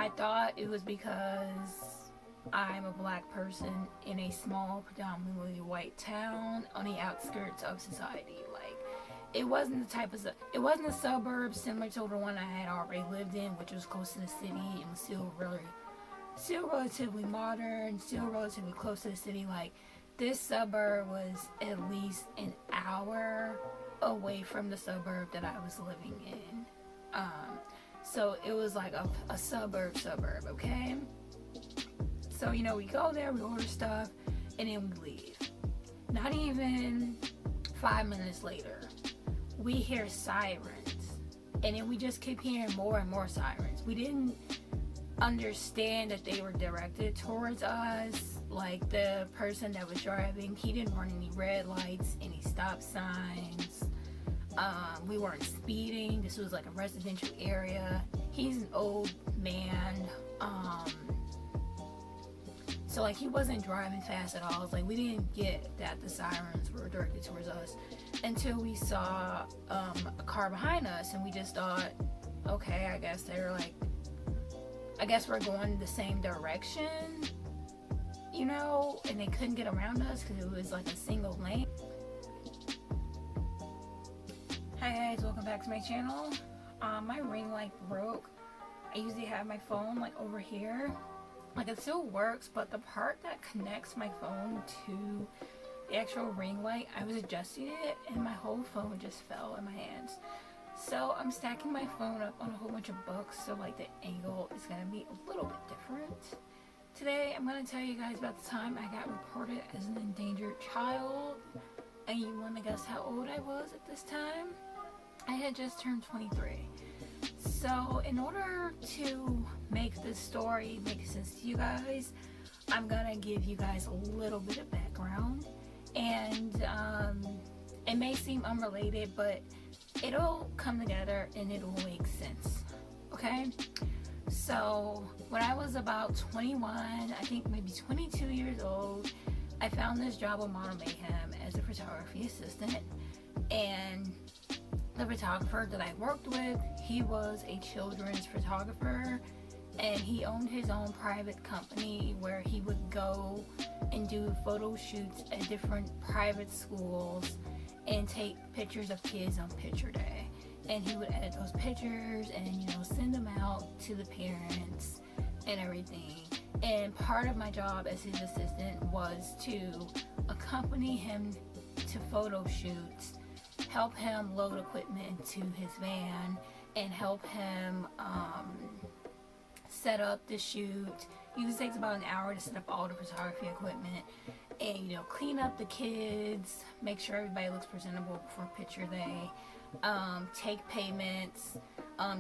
I thought it was because I'm a black person in a small, predominantly white town on the outskirts of society. Like, it wasn't the type of it wasn't a suburb similar to the one I had already lived in, which was close to the city and was still relatively modern, still relatively close to the city. Like, this suburb was at least an hour away from the suburb that I was living in. So it was like a suburb, okay? So, we go there, we order stuff, and then we leave. Not even 5 minutes later, we hear sirens. And then we just keep hearing more and more sirens. We didn't understand that they were directed towards us. Like, the person that was driving, he didn't run any red lights, any stop signs. We weren't speeding. This was like a residential area. He's an old man. So like, he wasn't driving fast at all. It's like, we didn't get that the sirens were directed towards us until we saw a car behind us, and we just thought, okay, I guess we're going the same direction, and they couldn't get around us because it was like a single lane. Hi guys, welcome back to my channel. My ring light broke. I usually have my phone like over here. Like, it still works, but the part that connects my phone to the actual ring light, I was adjusting it and my whole phone just fell in my hands. So I'm stacking my phone up on a whole bunch of books, so like the angle is going to be a little bit different. Today I'm going to tell you guys about the time I got reported as an endangered child. And you want to guess how old I was at this time? I had just turned 23. So in order to make this story make sense to you guys, I'm gonna give you guys a little bit of background, and it may seem unrelated, but it'll come together and it'll make sense. Okay, so when I was about 21, I think maybe 22 years old, I found this job on Model Mayhem as a photography assistant, and the photographer that I worked with, he was a children's photographer, and he owned his own private company where he would go and do photo shoots at different private schools and take pictures of kids on picture day. And he would edit those pictures and send them out to the parents and everything. And part of my job as his assistant was to accompany him to photo shoots, help him load equipment into his van, and help him set up the shoot. Usually takes about an hour to set up all the photography equipment, and clean up the kids, make sure everybody looks presentable before picture day, take payments.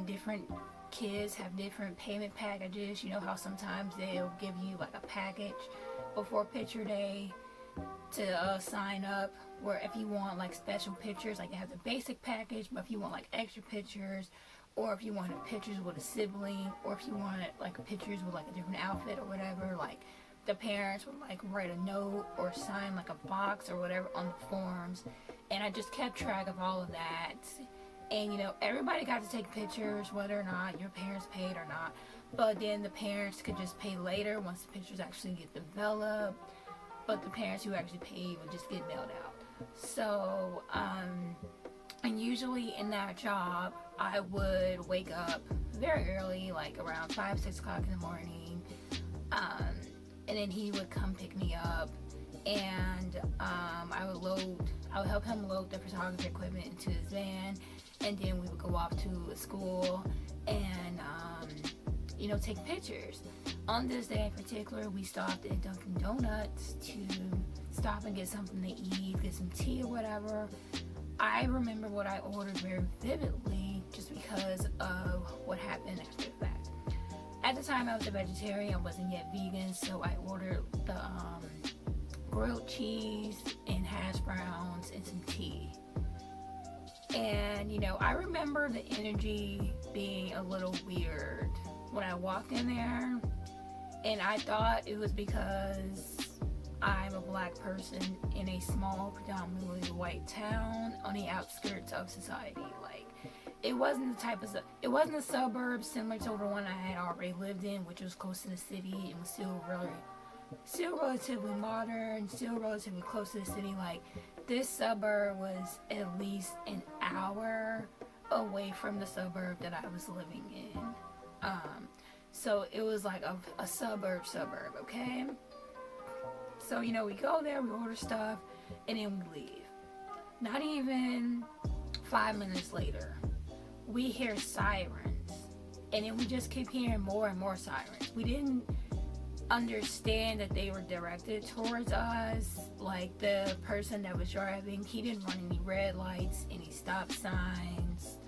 Different kids have different payment packages. You know how sometimes they'll give you like a package before picture day to sign up, where if you want like special pictures, like you have the basic package, but if you want like extra pictures, or if you wanted pictures with a sibling, or if you wanted like pictures with like a different outfit or whatever, like the parents would like write a note or sign like a box or whatever on the forms. And I just kept track of all of that. And everybody got to take pictures, whether or not your parents paid or not, but then the parents could just pay later once the pictures actually get developed. But the parents who actually paid would just get mailed out. So, and usually in that job, I would wake up very early, like around 5-6 o'clock in the morning, and then he would come pick me up, and I would help him load the photography equipment into his van, and then we would go off to a school and take pictures. On this day in particular, we stopped at Dunkin' Donuts to stop and get something to eat, get some tea or whatever. I remember what I ordered very vividly just because of what happened after that. At the time, I was a vegetarian, I wasn't yet vegan, so I ordered the grilled cheese and hash browns and some tea. And I remember the energy being a little weird when I walked in there, and I thought it was because I'm a black person in a small, predominantly white town on the outskirts of society. Like, it wasn't the type of it wasn't a suburb similar to the one I had already lived in, which was close to the city. It was still relatively modern, still relatively close to the city. Like, this suburb was at least an hour away from the suburb that I was living in. So it was like a suburb, okay? So, you know, we go there, we order stuff, and then we leave. Not even 5 minutes later, we hear sirens, and then we just keep hearing more and more sirens. We didn't understand that they were directed towards us. Like, the person that was driving, he didn't run any red lights, any stop signs.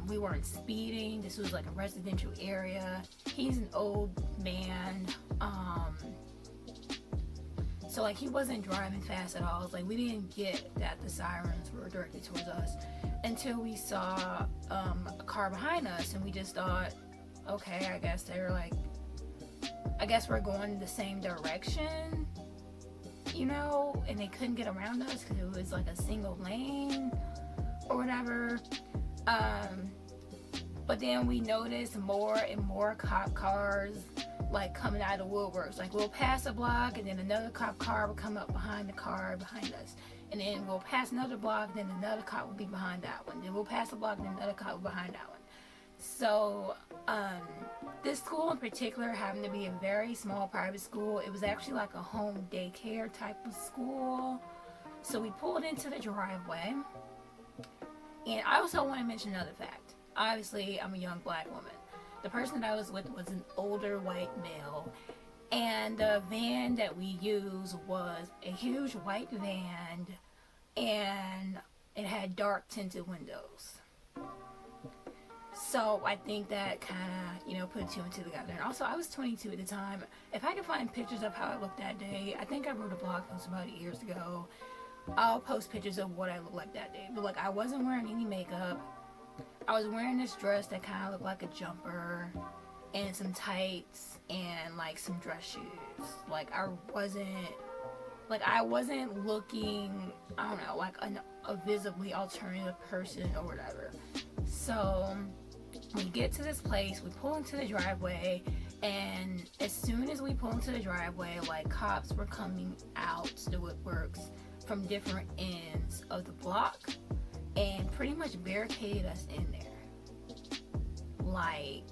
We weren't speeding. This was like a residential area. He's an old man. So like, he wasn't driving fast at all. It's like, we didn't get that the sirens were directed towards us until we saw a car behind us, and we just thought, okay, I guess they were like, I guess we're going the same direction, you know, and they couldn't get around us because it was like a single lane or whatever. But then we noticed more and more cop cars like coming out of the woodworks. Like, we'll pass a block, and then another cop car will come up behind the car behind us, and then we'll pass another block, and then another cop will be behind that one. Then we'll pass a block, and then another cop will be behind that one. So this school in particular happened to be a very small private school. It was actually like a home daycare type of school. So we pulled into the driveway, and I also want to mention another fact. Obviously, I'm a young black woman. The person that I was with was an older white male, and the van that we used was a huge white van, and it had dark tinted windows. So I think that kind of, you know, put two and two together. And also, I was 22 at the time. If I could find pictures of how I looked that day, I think I wrote a blog post about 8 years ago. I'll post pictures of what I looked like that day. But like, I wasn't wearing any makeup. I was wearing this dress that kind of looked like a jumper, and some tights, and like some dress shoes. Like, I wasn't looking, I don't know, like a visibly alternative person or whatever. So we get to this place, we pull into the driveway, and as soon as we pull into the driveway, like, cops were coming out the woodworks from different ends of the block and pretty much barricaded us in there. Like,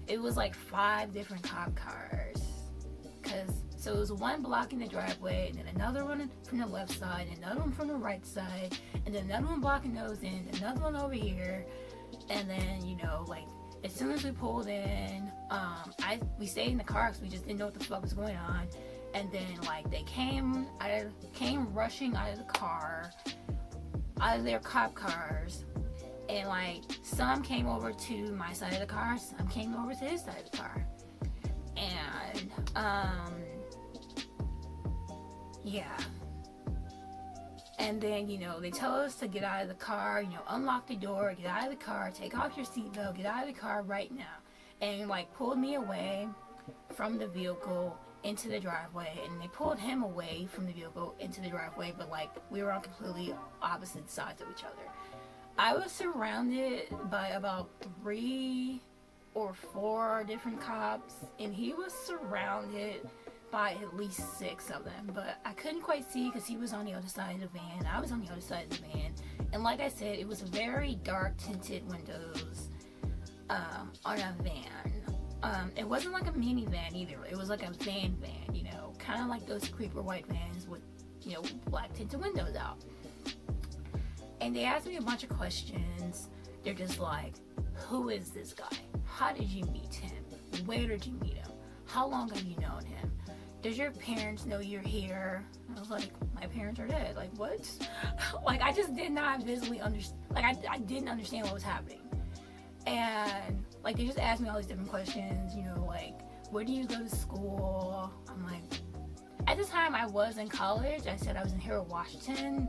it was like 5 different cop cars. So it was one blocking the driveway, and then another one from the left side, and another one from the right side, and then another one blocking those in, another one over here. And then, you know, like, as soon as we pulled in, we stayed in the car because we just didn't know what the fuck was going on. And then, like, they came rushing out of the car, out of their cop cars, and like, some came over to my side of the car, some came over to his side of the car, and yeah. And then, you know, they tell us to get out of the car, you know, unlock the door, get out of the car, take off your seatbelt, get out of the car right now. And like, pulled me away from the vehicle into the driveway, and they pulled him away from the vehicle into the driveway, but like, we were on completely opposite sides of each other. I was surrounded by about 3 or 4 different cops, and he was surrounded by at least 6 of them, but I couldn't quite see because he was on the other side of the van, I was on the other side of the van, and like I said, it was very dark tinted windows on a van. It wasn't like a minivan either, it was like a van, you know, kind of like those creeper white vans with, you know, black tinted windows out. And they asked me a bunch of questions. They're just like, who is this guy? How did you meet him? Where did you meet him? How long have you known him? Does your parents know you're here? I was like, my parents are dead. Like, what? Like, I just did not visibly understand. Like, I didn't understand what was happening. And like, they just asked me all these different questions, you know, like, where do you go to school? I'm like, at the time I was in college. I said I was in Harold Washington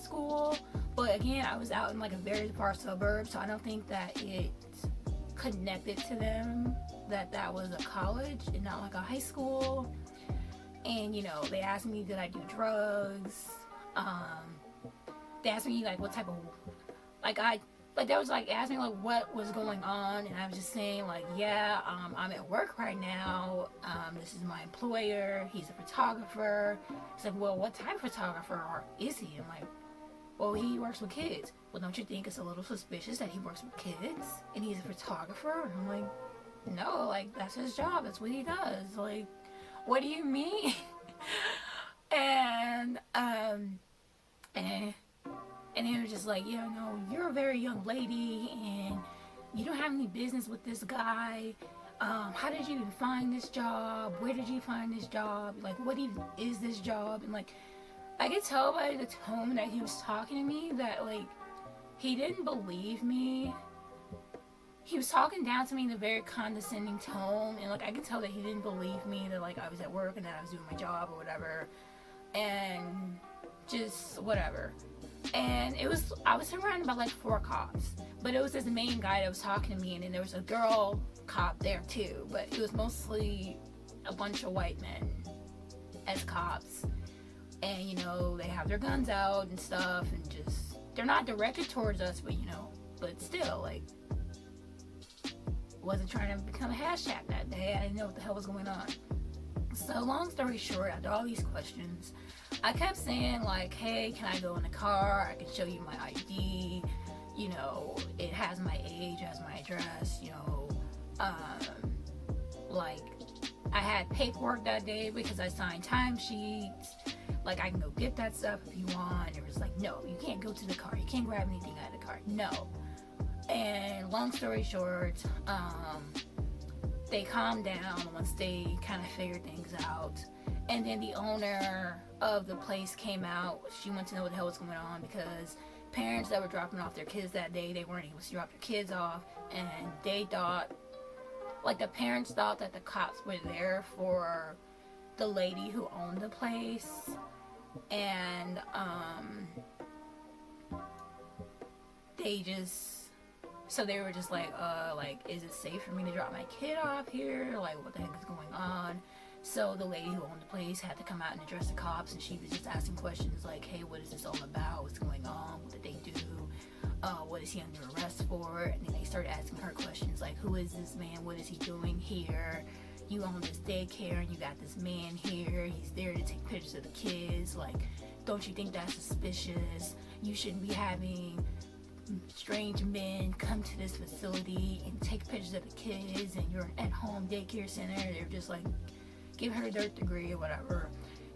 school, but again, I was out in like a very far suburb, so I don't think that it connected to them that was a college and not like a high school. And you know, they asked me, did I do drugs? They asked me like what type of, like, like, they was like asking me like what was going on, and I was just saying like, yeah, I'm at work right now. This is my employer. He's a photographer. He's like, well, what type of photographer is he? I'm like, well, he works with kids. Well, don't you think it's a little suspicious that he works with kids and he's a photographer? And I'm like, no, like, that's his job. That's what he does. Like, what do you mean? and and he was just like, yeah, no, you're a very young lady and you don't have any business with this guy. How did you even find this job? Where did you find this job? Like, what even is this job? And like, I could tell by the tone that he was talking to me that like he didn't believe me. He was talking down to me in a very condescending tone, and like I could tell that he didn't believe me, that like I was at work and that I was doing my job or whatever, and just whatever. And I was surrounded by like 4 cops, but it was this main guy that was talking to me, and then there was a girl cop there too, but it was mostly a bunch of white men as cops. And you know, they have their guns out and stuff, and just, they're not directed towards us, but you know, but still, like, wasn't trying to become a hashtag that day. I didn't know what the hell was going on. So long story short, after all these questions, I kept saying like, hey, can I go in the car? I can show you my ID. You know, it has my age, has my address. You know, like, I had paperwork that day because I signed timesheets. Like, I can go get that stuff if you want. It was like, no, you can't go to the car. You can't grab anything out of the car. No. And long story short, they calmed down once they kind of figured things out. And then the owner of the place came out. She wanted to know what the hell was going on, because parents that were dropping off their kids that day, they weren't able to drop their kids off. And they thought, like, the parents thought that the cops were there for the lady who owned the place. And they just, so they were just like, is it safe for me to drop my kid off here? Like, what the heck is going on? So the lady who owned the place had to come out and address the cops, and she was just asking questions like, hey, what is this all about? What's going on? What did they do? What is he under arrest for? And then they started asking her questions like, who is this man? What is he doing here? You own this daycare and you got this man here. He's there to take pictures of the kids. Like, don't you think that's suspicious? You shouldn't be having strange men come to this facility and take pictures of the kids, and you're an at-home daycare center. They're just like, give her a dirt degree or whatever.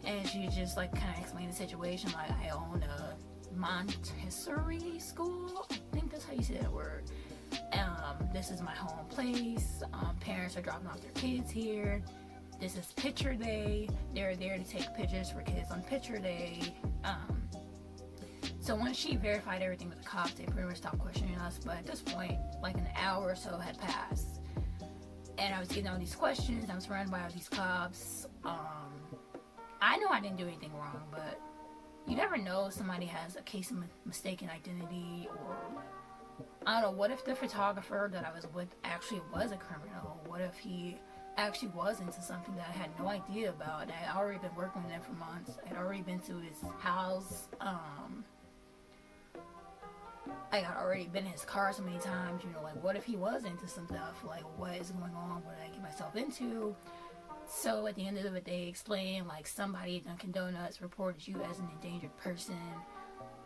And she just like kind of explained the situation, like, I own a Montessori school. I think that's how you say that word. This is my home place. Parents are dropping off their kids here. This is picture day. They're there to take pictures for kids on picture day. So once she verified everything with the cops, they pretty much stopped questioning us. But at this point, like an hour or so had passed, and I was getting all these questions. I'm surrounded by all these cops. I know I didn't do anything wrong, but you never know if somebody has a case of mistaken identity, or I don't know, what if the photographer that I was with actually was a criminal? What if he actually was into something that I had no idea about? I had already been working with him for months. I had already been to his house. I had already been in his car so many times. You know, like, what if he was into some stuff? Like, what is going on? What did I get myself into? So at the end of it, they explained, like, somebody at Dunkin' Donuts reported you as an endangered person,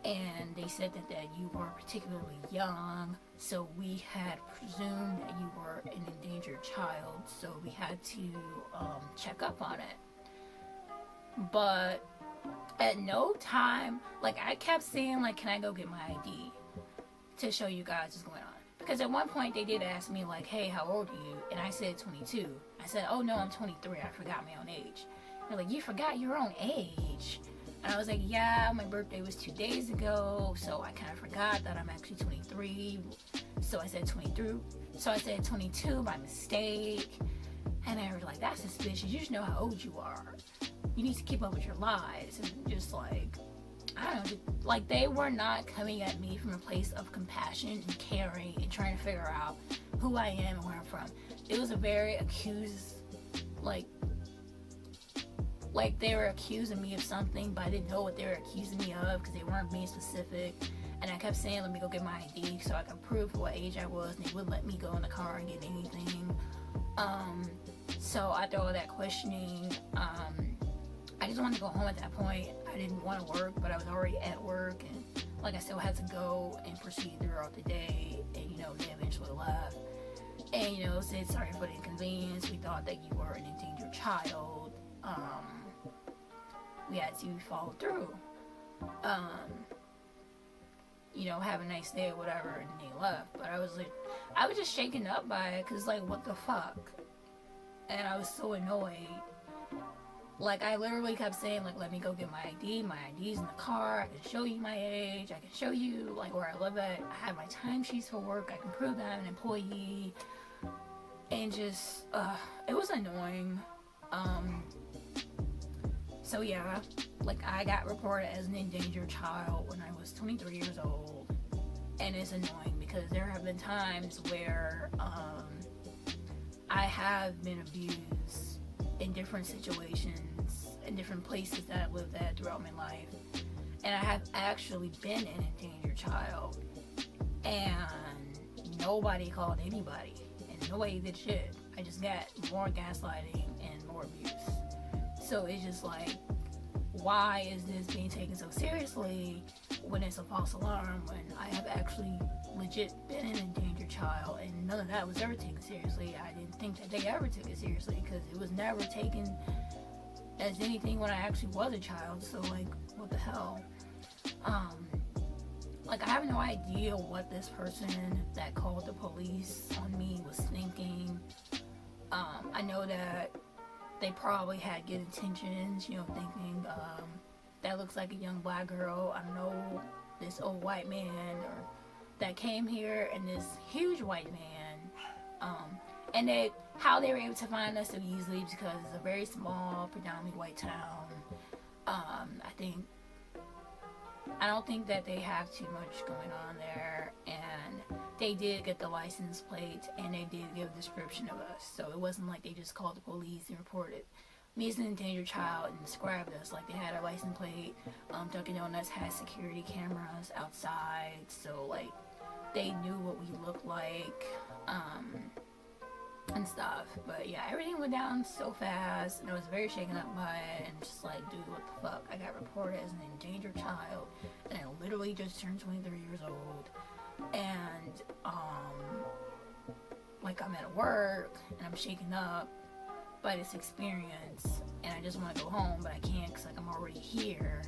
and they said that you were particularly young, so we had presumed that you were an endangered child, so we had to check up on it. But at no time, like, I kept saying, like, can I go get my ID to show you guys what's going on? Because at one point they did ask me, like, hey, how old are you? And I said 22. I said, oh no, I'm 23. I forgot my own age. They're like, you forgot your own age? And I was like, yeah, my birthday was 2 days ago, so I kind of forgot that I'm actually 23. So I said 23. So I said 22 by mistake. And they were like, that's suspicious. You just know how old you are. You need to keep up with your lives. And just like, I don't know, like, they were not coming at me from a place of compassion and caring and trying to figure out who I am and where I'm from. It was a very like they were accusing me of something, but I didn't know what they were accusing me of because they weren't being specific. And And I kept saying, let me go get my ID so I could prove what age I was, and they wouldn't let me go in the car and get anything. So after all that questioning, I just wanted to go home at that point. I didn't want to work, but I was already at work, and like I still had to go and proceed throughout the day, and they eventually left. And said sorry for the inconvenience. We thought that you were an endangered child. We had to follow through. Have a nice day or whatever, and they left. But I was just shaken up by it, cause what the fuck? And I was so annoyed. I literally kept saying, let me go get my ID. My ID's in the car. I can show you my age. I can show you, where I live at. I have my timesheets for work. I can prove that I'm an employee. And just, it was annoying. So yeah, I got reported as an endangered child when I was 23 years old. And it's annoying because there have been times where, I have been abused in different situations, in different places that I lived at throughout my life. And I have actually been an endangered child. And nobody called anybody. And nobody did shit. I just got more gaslighting and more abuse. So it's just why is this being taken so seriously when it's a false alarm, when I have actually legit been an endangered child, and none of that was ever taken seriously. I didn't think that they ever took it seriously, because it was never taken as anything when I actually was a child. So what the hell? I have no idea what this person that called the police on me was thinking. I know that they probably had good intentions, thinking, that looks like a young black girl. I don't know, this old white man that came here, and this huge white man. And how they were able to find us so easily, because it's a very small, predominantly white town. I don't think that they have too much going on there, and they did get the license plate, and they did give a description of us. So it wasn't like they just called the police and reported me as an endangered child and described us. They had a license plate. Dunkin' Donuts had security cameras outside, so they knew what we looked like, and stuff. But yeah, everything went down so fast, and I was very shaken up by it, and just dude, what the fuck? I got reported as an endangered child, and I literally just turned 23 years old, and I'm at work, and I'm shaken up by this experience, and I just want to go home, but I can't, because I'm already here,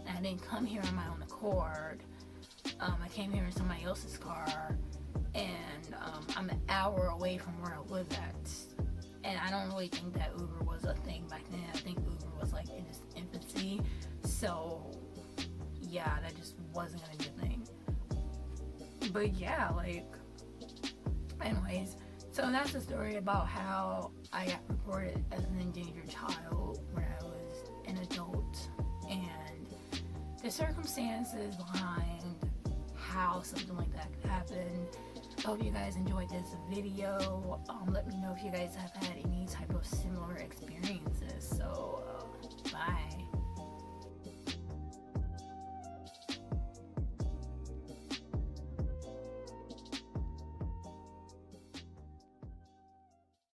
and I didn't come here on my own accord. I came here in somebody else's car, and I'm an hour away from where I live at. And I don't really think that Uber was a thing back then. I think Uber was in its infancy. So yeah, that just wasn't gonna be a thing. But yeah, anyways, so that's the story about how I got reported as an endangered child when I was an adult, and the circumstances behind how something like that could happen. I hope you guys enjoyed this video. Let me know if you guys have had any type of similar experiences. So